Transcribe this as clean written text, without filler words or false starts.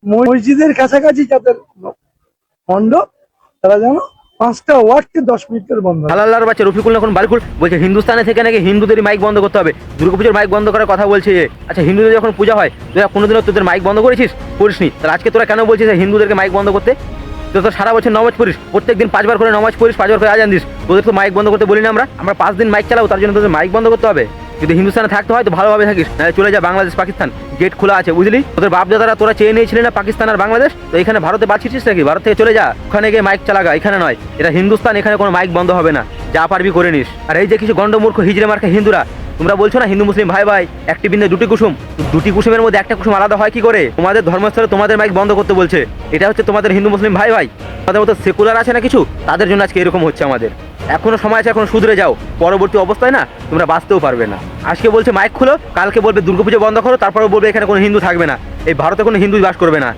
মসজিদের কাছাকাছি যাদের মণ্ডপ তারা যেন 5টা ওয়ার্ডকে 10 মিনিট করে বন্ধ হয়। হালাল্লার বাচ্চা রফিকুল এখন বারিকুল বলছে হিন্দুস্তানে থেকে নাকি হিন্দুদের মাইক বন্ধ করতে হবে, দুর্গাপুজোর মাইক বন্ধ করার কথা বলছে। আচ্ছা হিন্দুদের যখন পূজা হয় তোরা কোনোদিনও তোদের মাইক বন্ধ করেছিস? করিসনি, তাহলে আজকে তোরা কেন বলছিস হিন্দুদেরকে মাইক বন্ধ করতে? তুই তো সারা বছর নামাজ পড়িস, প্রত্যেকদিন 5 বার করে নামাজ পড়িস, 5 বার করে আজান দিস, তোদের তো মাইক বন্ধ করতে বলি না আমরা 5 দিন মাইক চালাবো, তার জন্য তোদের মাইক বন্ধ করতে হবে? যদি হিন্দুস্তানে থাকতে হয় তো ভালোভাবে থাকিস, নাহলে চলে যা বাংলাদেশ পাকিস্তান, গেট খোলা আছে বুঝলি। তোদের বাপ দাদারা তোরা চেয়ে নিয়েছিলি না পাকিস্তান আর বাংলাদেশ, তো এখানে ভারতে বাঁচিয়েছিস নাকি? ভারত থেকে চলে যা, ওখানে গিয়ে মাইক চালাগা, এখানে নয়। এটা হিন্দুস্তান, এখানে কোনো মাইক বন্ধ হবে না, যা পারবি করে নিস। আর এই যে কিছু গন্ডমূর্খ হিজড়ে মার্কা হিন্দুরা, তোমরা বলছো না হিন্দু মুসলিম ভাই ভাই, একটি বিন্দু দুটি কুসুম, দুটি কুসুমের মধ্যে একটা কুসুম আলাদা হয় কি করে? তোমাদের ধর্মস্থলে তোমাদের মাইক বন্ধ করতে বলছে, এটা হচ্ছে তোমাদের হিন্দু মুসলিম ভাই ভাই? তাদের মতো সেকুলার আছে না কিছু, তাদের জন্য আজকে এরকম হচ্ছে আমাদের। এখনো সময় আছে, এখনো শুধরে যাও, পরবর্তী অবস্থায় না তোমরা বাঁচতেও পারবে না। আজকে বলছে মাইক খুলো, কালকে বলবে দুর্গাপুজো বন্ধ করো, তারপরে বলবে এখানে কোনো হিন্দু থাকবে না, এই ভারতে কোনো হিন্দু বাস করবে না।